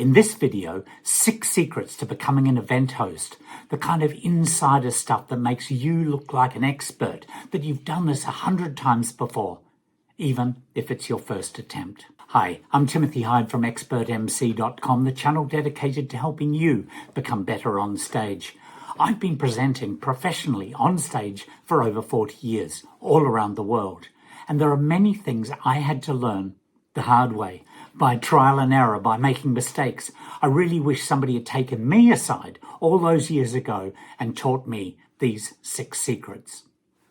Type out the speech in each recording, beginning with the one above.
In this video, 6 secrets to becoming an event host, the kind of insider stuff that makes you look like an expert, that you've done this 100 times before, even if it's your first attempt. Hi, I'm Timothy Hyde from ExpertMC.com, the channel dedicated to helping you become better on stage. I've been presenting professionally on stage for over 40 years, all around the world. And there are many things I had to learn the hard way, by trial and error, by making mistakes. I really wish somebody had taken me aside all those years ago and taught me these 6 secrets.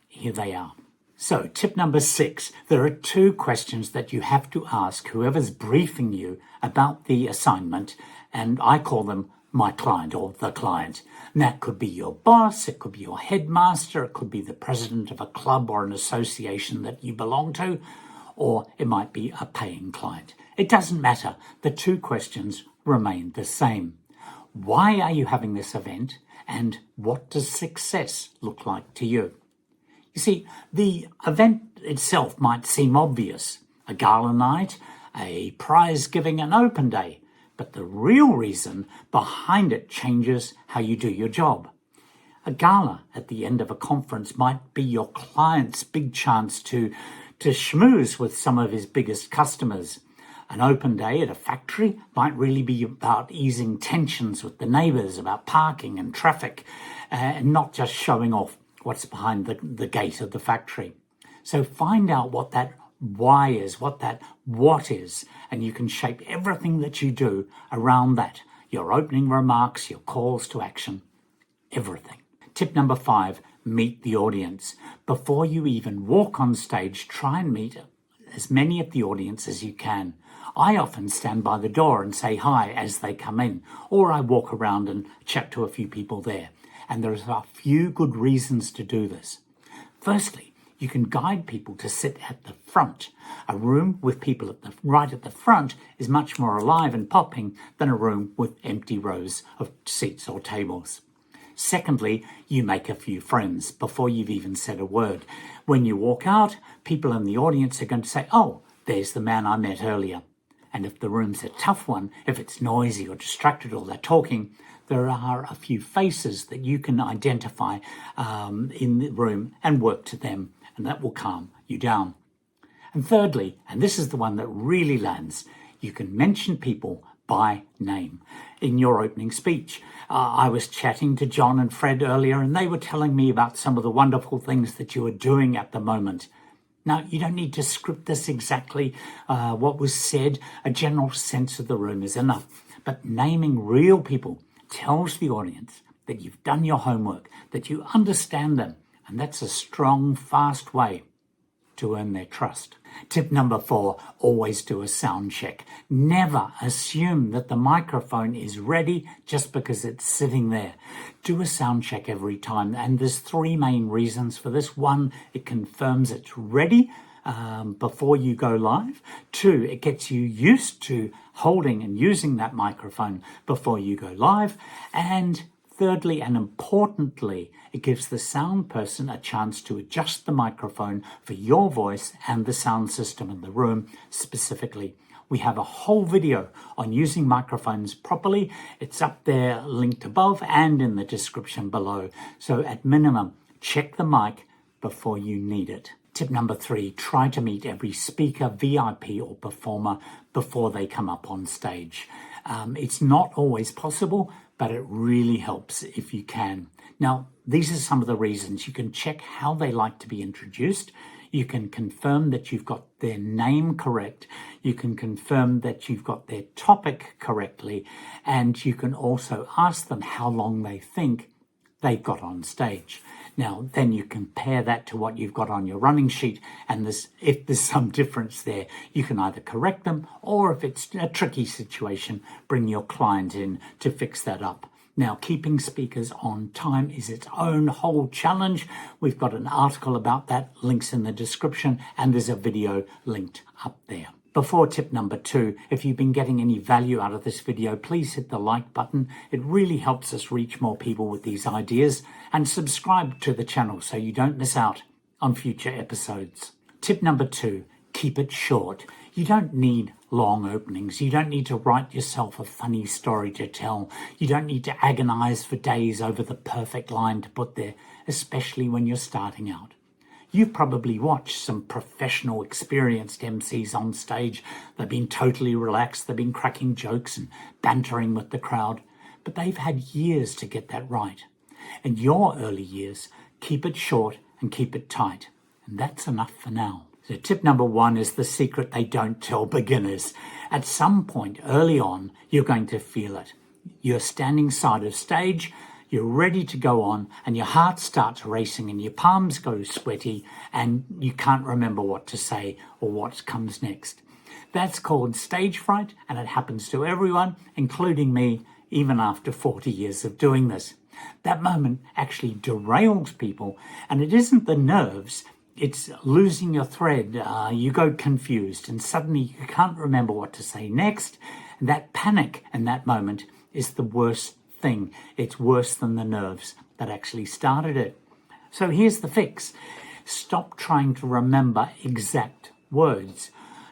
Here they are. So, tip number 6, there are 2 questions that you have to ask whoever's briefing you about the assignment, and I call them my client or the client. And that could be your boss, it could be your headmaster, it could be the president of a club or an association that you belong to, or it might be a paying client. It doesn't matter. The 2 questions remain the same. Why are you having this event, and what does success look like to you? You see, the event itself might seem obvious. A gala night, a prize giving, an open day. But the real reason behind it changes how you do your job. A gala at the end of a conference might be your client's big chance to schmooze with some of his biggest customers. An open day at a factory might really be about easing tensions with the neighbours about parking and traffic, and not just showing off what's behind the gate of the factory. So find out what that why is, what that what is, and you can shape everything that you do around that. Your opening remarks, your calls to action, everything. Tip number 5, meet the audience. Before you even walk on stage, try and meet as many of the audience as you can. I often stand by the door and say hi as they come in, or I walk around and chat to a few people there. And there's a few good reasons to do this. Firstly, you can guide people to sit at the front. A room with people right at the front is much more alive and popping than a room with empty rows of seats or tables. Secondly, you make a few friends before you've even said a word. When you walk out, people in the audience are going to say, "Oh, there's the man I met earlier." And if the room's a tough one, if it's noisy or distracted or they're talking, there are a few faces that you can identify in the room and work to them, and that will calm you down. And thirdly, and this is the one that really lands, you can mention people by name in your opening speech. I was chatting to John and Fred earlier, and they were telling me about some of the wonderful things that you are doing at the moment. Now, you don't need to script this exactly what was said. A general sense of the room is enough. But naming real people tells the audience that you've done your homework, that you understand them, and that's a strong, fast way to earn their trust. Tip number 4, always do a sound check. Never assume that the microphone is ready just because it's sitting there. Do a sound check every time, and there's 3 main reasons for this. 1, it confirms it's ready before you go live. 2, it gets you used to holding and using that microphone before you go live. And thirdly, and importantly, it gives the sound person a chance to adjust the microphone for your voice and the sound system in the room specifically. We have a whole video on using microphones properly. It's up there, linked above and in the description below. So at minimum, check the mic before you need it. Tip number 3, try to meet every speaker, VIP or performer before they come up on stage. It's not always possible, but it really helps if you can. Now, these are some of the reasons. You can check how they like to be introduced. You can confirm that you've got their name correct. You can confirm that you've got their topic correctly. And you can also ask them how long they think they've got on stage. Now, then you compare that to what you've got on your running sheet, and if there's some difference there, you can either correct them, or if it's a tricky situation, bring your client in to fix that up. Now, keeping speakers on time is its own whole challenge. We've got an article about that, links in the description, and there's a video linked up there. Before tip number 2, if you've been getting any value out of this video, please hit the like button. It really helps us reach more people with these ideas, and subscribe to the channel so you don't miss out on future episodes. Tip number 2, keep it short. You don't need long openings. You don't need to write yourself a funny story to tell. You don't need to agonize for days over the perfect line to put there, especially when you're starting out. You've probably watched some professional, experienced MCs on stage. They've been totally relaxed. They've been cracking jokes and bantering with the crowd. But they've had years to get that right. In your early years, keep it short and keep it tight. And that's enough for now. So tip number 1 is the secret they don't tell beginners. At some point early on, you're going to feel it. You're standing side of stage, you're ready to go on, and your heart starts racing and your palms go sweaty and you can't remember what to say or what comes next. That's called stage fright, and it happens to everyone, including me, even after 40 years of doing this. That moment actually derails people, and it isn't the nerves, it's losing your thread. You go confused and suddenly you can't remember what to say next. And that panic in that moment is the worst thing. It's worse than the nerves that actually started it. So here's the fix. Stop trying to remember exact words.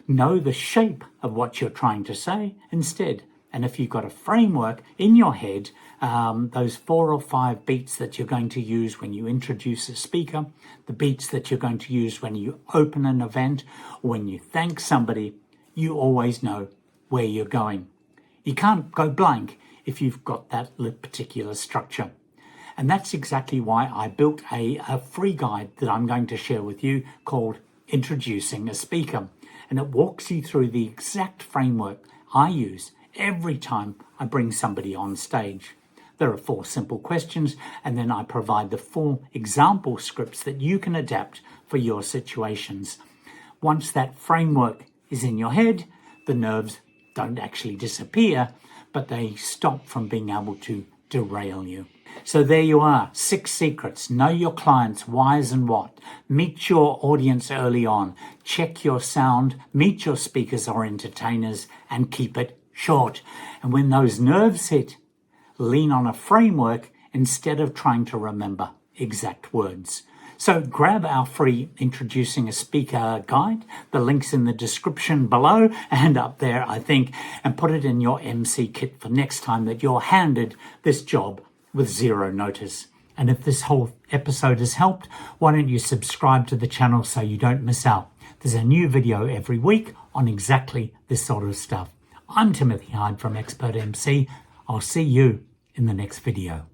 Know the shape of what you're trying to say instead. And if you've got a framework in your head, those 4 or 5 beats that you're going to use when you introduce a speaker, the beats that you're going to use when you open an event, or when you thank somebody, you always know where you're going. You can't go blank if you've got that particular structure. And that's exactly why I built a free guide that I'm going to share with you called Introducing a Speaker. And it walks you through the exact framework I use every time I bring somebody on stage. There are 4 simple questions, and then I provide the 4 example scripts that you can adapt for your situations. Once that framework is in your head, the nerves don't actually disappear, but they stop from being able to derail you. So there you are, 6 secrets. Know your clients' whys and what. Meet your audience early on. Check your sound. Meet your speakers or entertainers and keep it short. And when those nerves hit, lean on a framework instead of trying to remember exact words. So grab our free Introducing a Speaker guide. The link's in the description below and up there, I think, and put it in your MC kit for next time that you're handed this job with 0 notice. And if this whole episode has helped, why don't you subscribe to the channel so you don't miss out. There's a new video every week on exactly this sort of stuff. I'm Timothy Hyde from ExpertMC. I'll see you in the next video.